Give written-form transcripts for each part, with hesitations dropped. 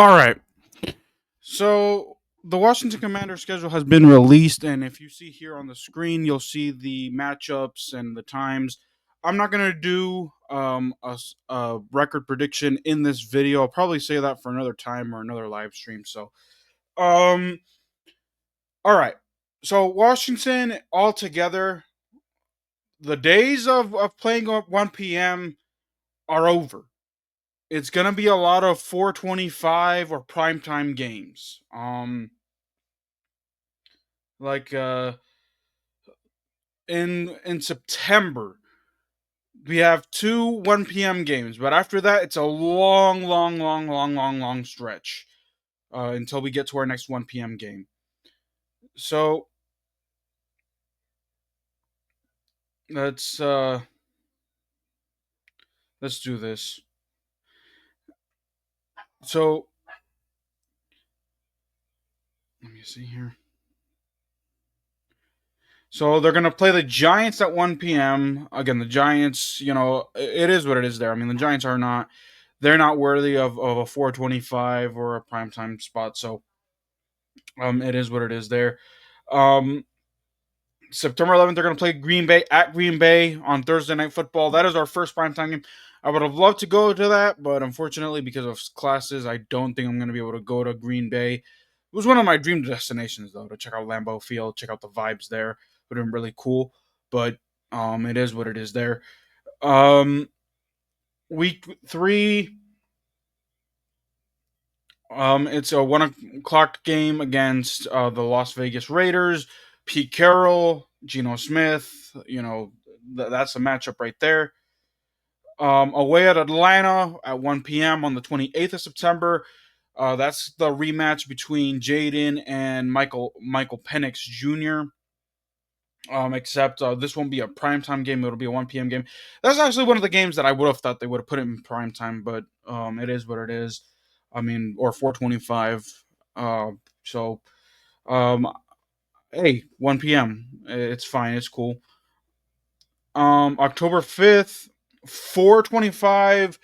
All right. So the Washington Commanders schedule has been released, and if you see here on the screen, you'll see the matchups and the times. I'm not gonna do a record prediction in this video. I'll probably say that for another time or another live stream. Um, all right. So Washington altogether, the days of playing at 1 p.m. are over. It's gonna be a lot of 4:25 or primetime games. Like in September, we have two 1 p.m. games, but after that, it's a long stretch until we get to our next 1 p.m. game. So let's uh, let's do this. So let me see here. So they're gonna play the Giants at 1 p.m. Again, the Giants, it is what it is. There, I mean, the Giants are not. They're not worthy of a 4:25 or a primetime spot. So it is what it is. There. Um, September 11th, they're going to play Green Bay at Green Bay on Thursday Night Football. That is our first primetime game. I would have loved to go to that, but unfortunately, because of classes, I don't think I'm going to be able to go to Green Bay. It was one of my dream destinations, though, to check out Lambeau Field, check out the vibes there. It would have been really cool, but it is what it is there. Um, week 3, it's a 1 o'clock game against the Las Vegas Raiders. Pete Carroll, Geno Smith. That's a matchup right there. Away at Atlanta at 1 p.m. on the 28th of September. That's the rematch between Jaden and Michael Penix Jr. Except this won't be a primetime game; it'll be a 1 p.m. game. That's actually one of the games that I would have thought they would have put it in primetime, but it is what it is. I mean, or 4:25. Uh, so, um, hey, 1 p.m. It's fine. It's cool. October 5th, 4:25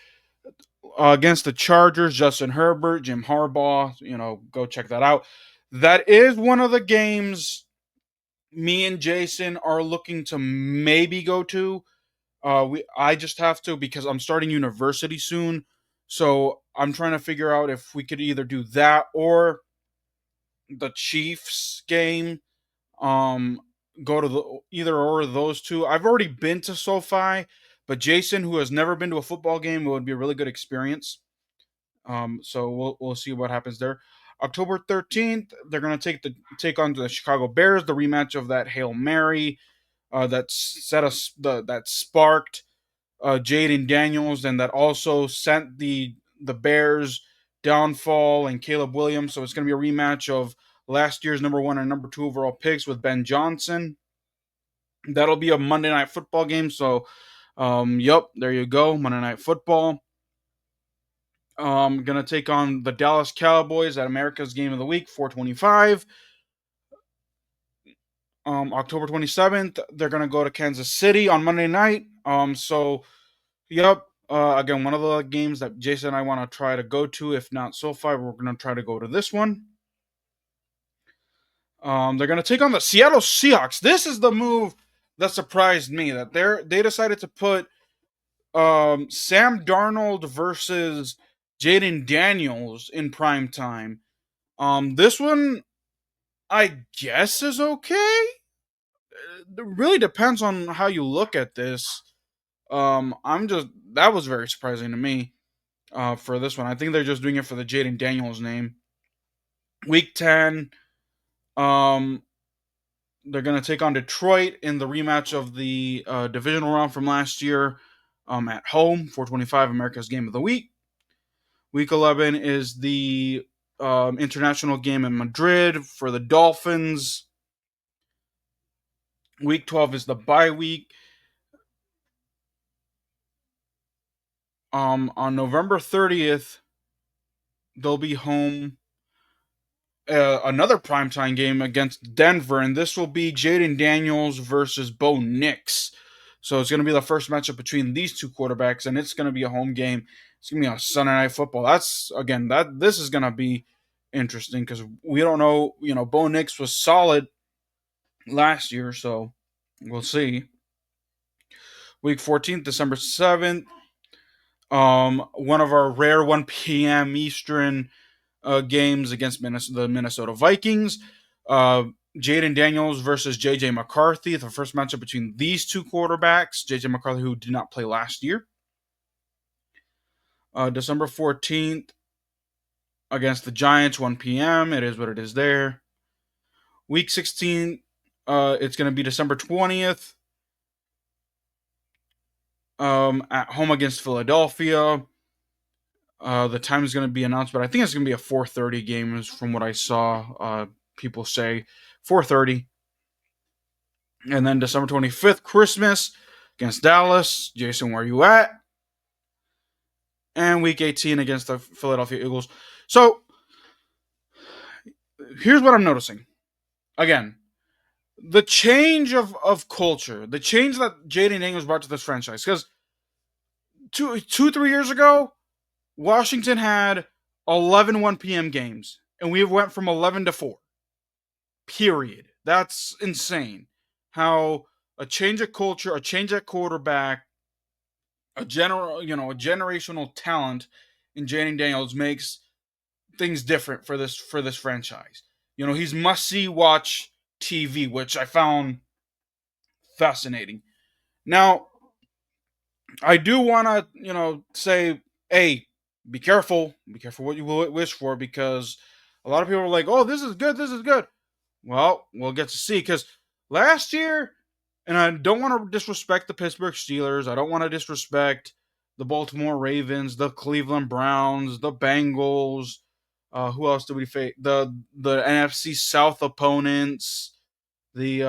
against the Chargers. Justin Herbert, Jim Harbaugh. Go check that out. That is one of the games me and Jason are looking to maybe go to. I just have to because I'm starting university soon, so I'm trying to figure out if we could either do that or the Chiefs game. Um, go to the either or of those two. I've already been to SoFi, but Jason, who has never been to a football game, it would be a really good experience. So we'll see what happens there. October 13th, they're gonna take on the Chicago Bears, the rematch of that Hail Mary that set us that sparked Jaden Daniels and that also sent the Bears downfall and Caleb Williams. So it's going to be a rematch of last year's number 1 and number 2 overall picks with Ben Johnson. That'll be a Monday Night Football game. So, yep, there you go, Monday Night Football. Gonna take on the Dallas Cowboys at America's Game of the Week, 4:25. October 27th, they're gonna go to Kansas City on Monday night. Yep. Again, one of the games that Jason and I want to try to go to. If not SoFi, we're going to try to go to this one. They're going to take on the Seattle Seahawks. This is the move that surprised me that they decided to put Sam Darnold versus Jaden Daniels in prime time. This one, I guess, is okay. It really depends on how you look at this. That was very surprising to me. For this one. I think they're just doing it for the Jaden Daniels name. Week 10, um, they're going to take on Detroit in the rematch of the divisional round from last year at home, 4:25, America's Game of the Week. Week 11 is the international game in Madrid for the Dolphins. Week 12 is the bye week. On November 30th, they'll be home another primetime game against Denver, and this will be Jaden Daniels versus Bo Nix. So it's going to be the first matchup between these two quarterbacks, and it's going to be a home game. It's going to be on Sunday Night Football. That's again that this is going to be interesting because we don't know. Bo Nix was solid last year, so we'll see. Week 14th, December 7th. One of our rare 1 p.m. Eastern games against the Minnesota Vikings. Jaden Daniels versus JJ McCarthy, the first matchup between these two quarterbacks. JJ McCarthy, who did not play last year. December 14th against the Giants, 1 p.m. It is what it is there. Week 16, it's going to be December 20th. At home against Philadelphia. The time is going to be announced, but I think it's going to be a 4:30 game, from what I saw. People say 4:30, and then December 25th, Christmas against Dallas. Jason, where are you at? And Week 18 against the Philadelphia Eagles. So here's what I'm noticing. Again, the change of culture, the change that Jaden Daniels brought to this franchise. Because 3 years ago, Washington had 11 1 p.m. games, and we went from 11 to 4. Period. That's insane. How a change of culture, a change at quarterback, a generational talent in Jaden Daniels makes things different for this franchise. He's must see watch TV, which I found fascinating. Now, I do want to say, hey, be careful what you wish for, because a lot of people are like, oh, this is good. Well, we'll get to see, because last year, and I don't want to disrespect the Pittsburgh Steelers, I don't want to disrespect the Baltimore Ravens, the Cleveland Browns, the Bengals. Who else did we face? The NFC South opponents, the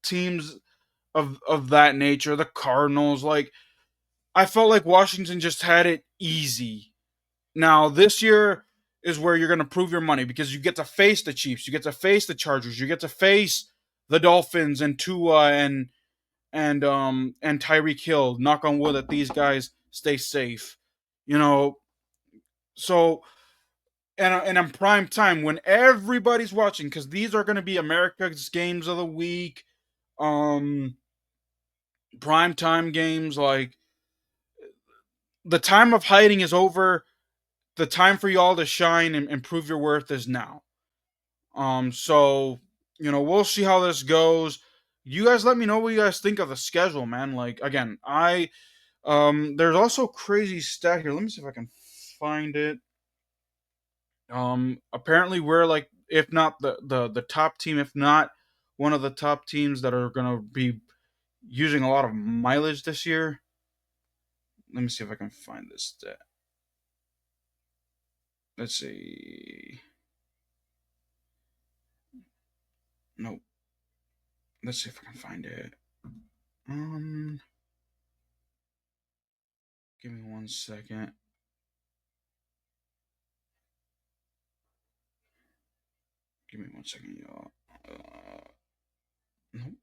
teams of that nature, the Cardinals. Like, I felt like Washington just had it easy. Now this year is where you're going to prove your money, because you get to face the Chiefs, you get to face the Chargers, you get to face the Dolphins and Tua and Tyreek Hill. Knock on wood that these guys stay safe. You know, so and in prime time when everybody's watching, because these are going to be America's games of the week, um, prime time games. Like, the time of hiding is over. The time for y'all to shine and prove your worth is now. So we'll see how this goes. You guys let me know what you guys think of the schedule, man. Like, again, there's also crazy stat here. Let me see if I can find it. Apparently we're like, if not the top team, if not one of the top teams that are gonna be using a lot of mileage this year. Let me see if I can find this stat. Let's see. Nope. Let's see if I can find it. Give me 1 second. Give me 1 second, y'all. Nope.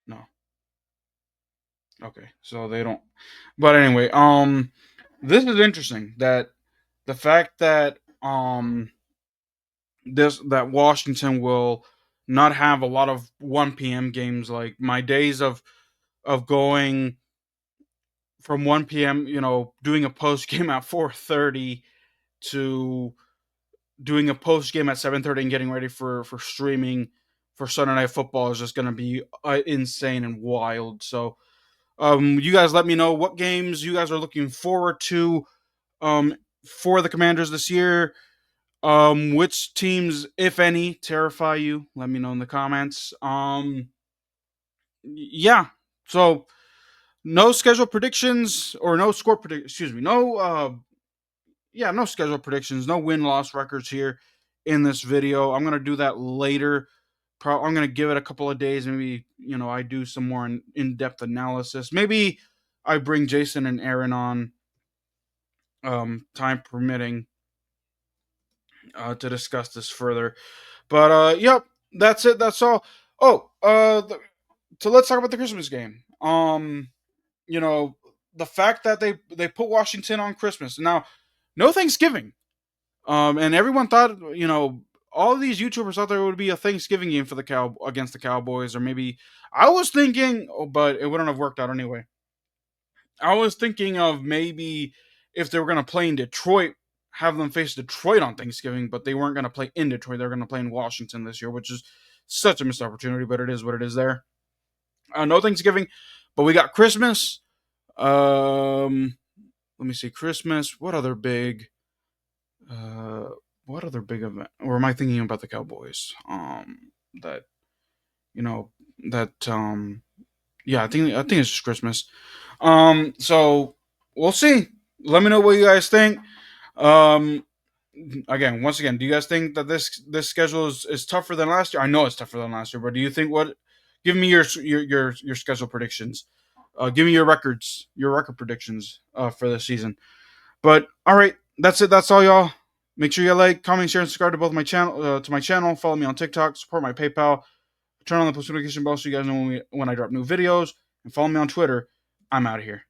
No. Okay, so they don't. But anyway, this is interesting, that the fact that that Washington will not have a lot of 1 p.m. games. Like, my days of going from 1 p.m., doing a post game at 4:30 to doing a post game at 7:30 and getting ready for streaming for Sunday Night Football is just going to be insane and wild. So, you guys let me know what games you guys are looking forward to for the Commanders this year. Which teams, if any, terrify you? Let me know in the comments. Yeah. So, no schedule predictions, or no score predict. Excuse me. No. No schedule predictions. No win loss records here in this video. I'm gonna do that later. I'm gonna give it a couple of days. Maybe I do some more in depth analysis. Maybe I bring Jason and Aaron on, time permitting. to discuss this further. But yep, that's it. That's all. Oh, so let's talk about the Christmas game. You know, the fact that they put Washington on Christmas now, no Thanksgiving. And everyone thought, all of these YouTubers thought there would be a Thanksgiving game for the Cow against the Cowboys, or maybe I was thinking, but it wouldn't have worked out anyway. I was thinking of maybe if they were going to play in Detroit, have them face Detroit on Thanksgiving, but they weren't going to play in Detroit. They were going to play in Washington this year, which is such a missed opportunity, but it is what it is there. No Thanksgiving, but we got Christmas. Let me see, Christmas. Uh, what other big event? Or am I thinking about the Cowboys? That you know, that yeah, I think it's just Christmas. So we'll see. Let me know what you guys think. Um, once again, do you guys think that this schedule is tougher than last year? I know it's tougher than last year, but do you think what? Give me your schedule predictions. Give me your record predictions for the season. But all right, that's it. That's all, y'all. Make sure you like, comment, share, and subscribe to both my channel. To my channel, follow me on TikTok, support my PayPal, turn on the post notification bell so you guys know when I drop new videos, and follow me on Twitter. I'm out of here.